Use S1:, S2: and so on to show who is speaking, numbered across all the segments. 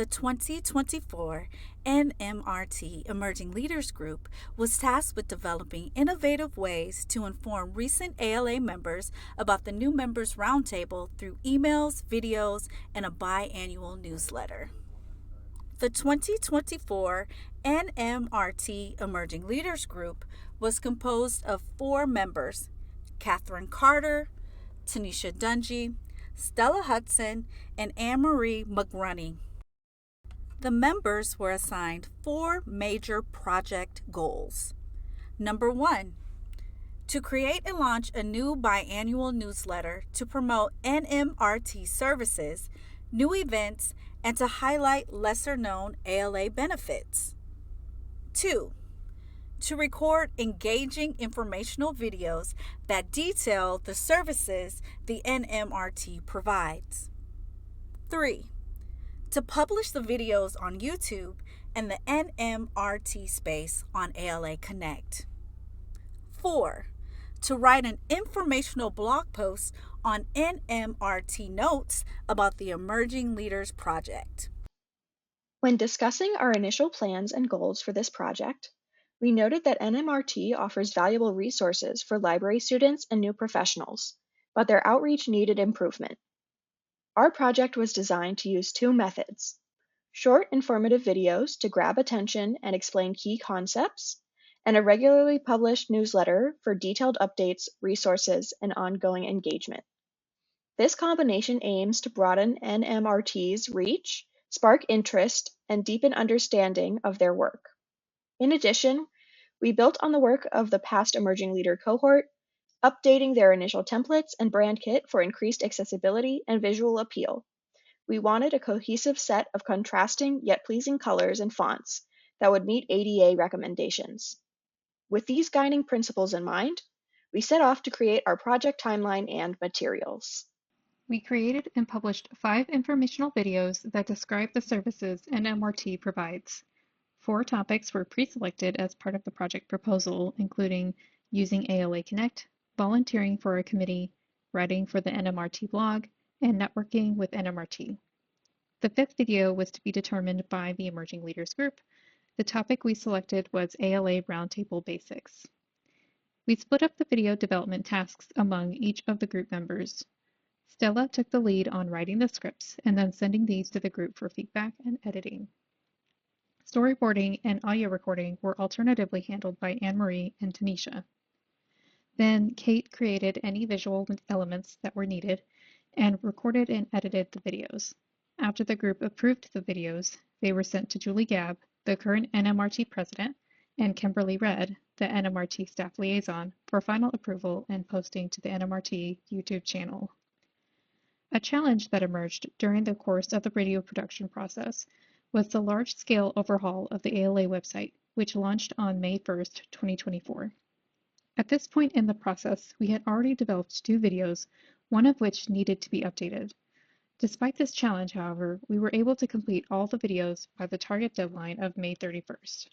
S1: The 2024 NMRT Emerging Leaders Group was tasked with developing innovative ways to inform recent ALA members about the new members roundtable through emails, videos, and a biannual newsletter. The 2024 NMRT Emerging Leaders Group was composed of 4 members: Katherine Carter, Tynisha Dungey, Stella Hudson, and Annmarie Magurany. The members were assigned 4 major project goals. Number 1, to create and launch a new biannual newsletter to promote NMRT services, new events, and to highlight lesser-known ALA benefits. 2, to record engaging informational videos that detail the services the NMRT provides. 3, to publish the videos on YouTube and the NMRT space on ALA Connect. 4, to write an informational blog post on NMRT notes about the Emerging Leaders Project.
S2: When discussing our initial plans and goals for this project, we noted that NMRT offers valuable resources for library students and new professionals, but their outreach needed improvement. Our project was designed to use 2 methods: short, informative videos to grab attention and explain key concepts, and a regularly published newsletter for detailed updates, resources, and ongoing engagement. This combination aims to broaden NMRT's reach, spark interest, and deepen understanding of their work. In addition, we built on the work of the past Emerging Leader cohort, updating their initial templates and brand kit for increased accessibility and visual appeal. We wanted a cohesive set of contrasting yet pleasing colors and fonts that would meet ADA recommendations. With these guiding principles in mind, we set off to create our project timeline and materials.
S3: We created and published 5 informational videos that describe the services NMRT provides. 4 topics were pre-selected as part of the project proposal, including using ALA Connect, volunteering for a committee, writing for the NMRT blog, and networking with NMRT. The 5th video was to be determined by the Emerging Leaders Group. The topic we selected was ALA Roundtable Basics. We split up the video development tasks among each of the group members. Stella took the lead on writing the scripts and then sending these to the group for feedback and editing. Storyboarding and audio recording were alternatively handled by Annmarie and Tynisha. Then Kate created any visual elements that were needed and recorded and edited the videos. After the group approved the videos, they were sent to Julie Gabb, the current NMRT president, and Kimberly Redd, the NMRT staff liaison, for final approval and posting to the NMRT YouTube channel. A challenge that emerged during the course of the video production process was the large-scale overhaul of the ALA website, which launched on May 1st, 2024. At this point in the process, we had already developed 2 videos, one of which needed to be updated. Despite this challenge, however, we were able to complete all the videos by the target deadline of May 31st.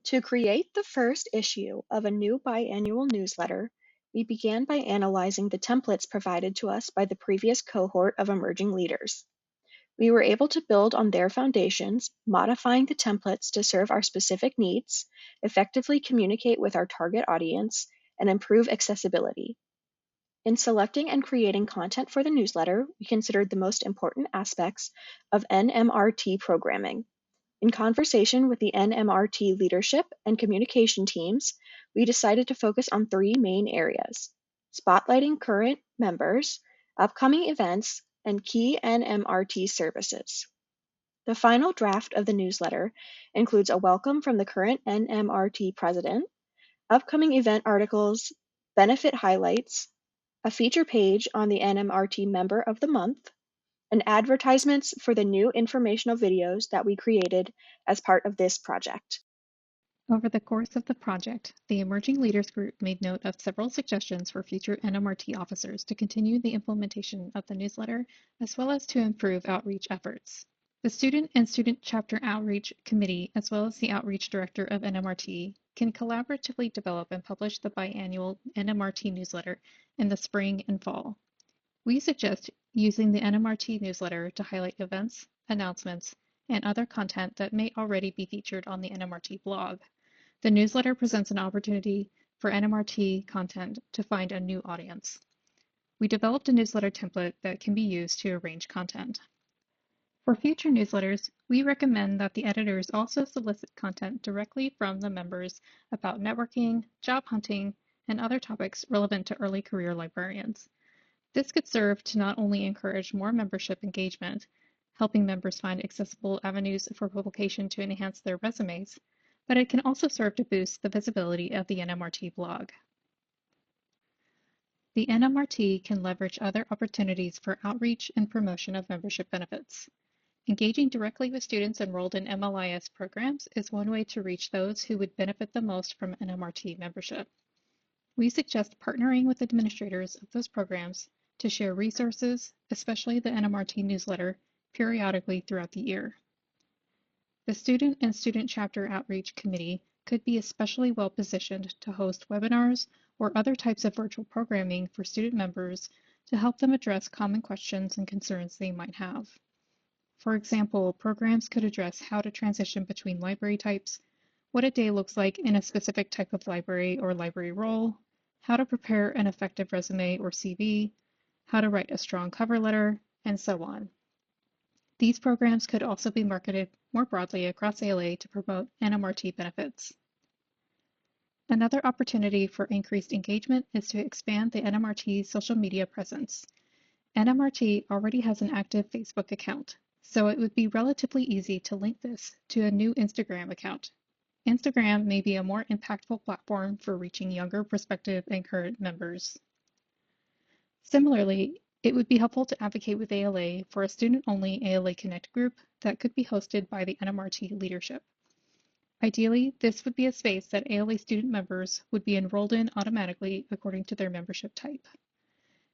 S2: To create the first issue of a new biannual newsletter, we began by analyzing the templates provided to us by the previous cohort of emerging leaders. We were able to build on their foundations, modifying the templates to serve our specific needs, effectively communicate with our target audience, and improve accessibility. In selecting and creating content for the newsletter, we considered the most important aspects of NMRT programming. In conversation with the NMRT leadership and communication teams, we decided to focus on 3 main areas: spotlighting current members, upcoming events, and key NMRT services. The final draft of the newsletter includes a welcome from the current NMRT president, upcoming event articles, benefit highlights, a feature page on the NMRT Member of the Month, and advertisements for the new informational videos that we created as part of this project.
S3: Over the course of the project, the Emerging Leaders Group made note of several suggestions for future NMRT officers to continue the implementation of the newsletter, as well as to improve outreach efforts. The Student and Student Chapter Outreach Committee, as well as the Outreach Director of NMRT, can collaboratively develop and publish the biannual NMRT newsletter in the spring and fall. We suggest using the NMRT newsletter to highlight events, announcements, and other content that may already be featured on the NMRT blog. The newsletter presents an opportunity for NMRT content to find a new audience. We developed a newsletter template that can be used to arrange content. For future newsletters, we recommend that the editors also solicit content directly from the members about networking, job hunting, and other topics relevant to early career librarians. This could serve to not only encourage more membership engagement, helping members find accessible avenues for publication to enhance their resumes, but it can also serve to boost the visibility of the NMRT blog. The NMRT can leverage other opportunities for outreach and promotion of membership benefits. Engaging directly with students enrolled in MLIS programs is one way to reach those who would benefit the most from NMRT membership. We suggest partnering with administrators of those programs to share resources, especially the NMRT newsletter, periodically throughout the year. The Student and Student Chapter Outreach Committee could be especially well positioned to host webinars or other types of virtual programming for student members to help them address common questions and concerns they might have. For example, programs could address how to transition between library types, what a day looks like in a specific type of library or library role, how to prepare an effective resume or CV, how to write a strong cover letter, and so on. These programs could also be marketed more broadly across ALA to promote NMRT benefits. Another opportunity for increased engagement is to expand the NMRT social media presence. NMRT already has an active Facebook account, so it would be relatively easy to link this to a new Instagram account. Instagram may be a more impactful platform for reaching younger prospective and current members. Similarly, it would be helpful to advocate with ALA for a student-only ALA Connect group that could be hosted by the NMRT leadership. Ideally, this would be a space that ALA student members would be enrolled in automatically according to their membership type.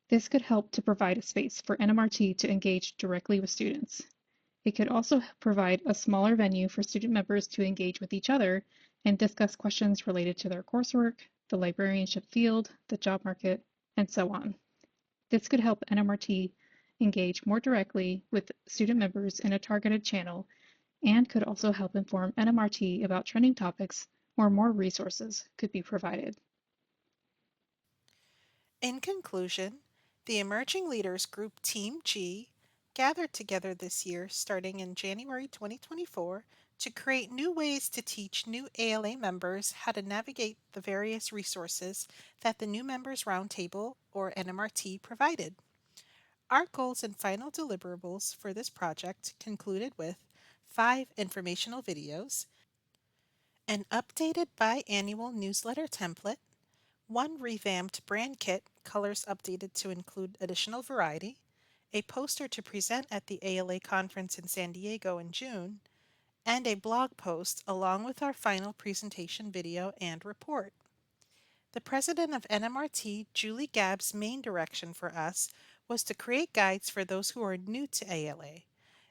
S3: This could help to provide a space for NMRT to engage directly with students. It could also provide a smaller venue for student members to engage with each other and discuss questions related to their coursework, the librarianship field, the job market, and so on. This could help NMRT engage more directly with student members in a targeted channel and could also help inform NMRT about trending topics where more resources could be provided.
S4: In conclusion, the Emerging Leaders Group Team G gathered together this year starting in January 2024 to create new ways to teach new ALA members how to navigate the various resources that the New Members Roundtable, or NMRT, provided. Our goals and final deliverables for this project concluded with 5 informational videos, an updated biannual newsletter template, 1 revamped brand kit, colors updated to include additional variety, a poster to present at the ALA conference in San Diego in June, and a blog post along with our final presentation video and report. The president of NMRT, Julie Gabb's main direction for us was to create guides for those who are new to ALA,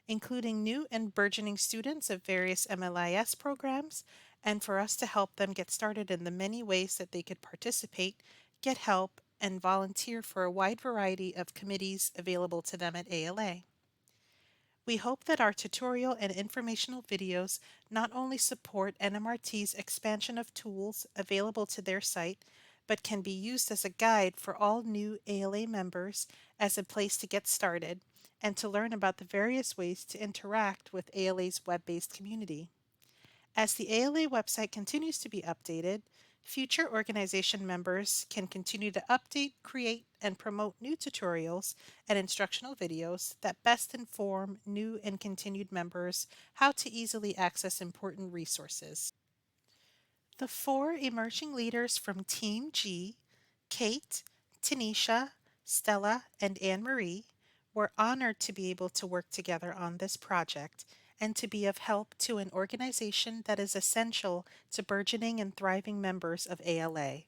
S4: including new and burgeoning students of various MLIS programs, and for us to help them get started in the many ways that they could participate, get help, and volunteer for a wide variety of committees available to them at ALA. We hope that our tutorial and informational videos not only support NMRT's expansion of tools available to their site, but can be used as a guide for all new ALA members as a place to get started and to learn about the various ways to interact with ALA's web-based community. As the ALA website continues to be updated, future organization members can continue to update, create, and promote new tutorials and instructional videos that best inform new and continued members how to easily access important resources. The 4 emerging leaders from Team G, Kate, Tynisha, Stella, and Annmarie, were honored to be able to work together on this project and to be of help to an organization that is essential to burgeoning and thriving members of ALA.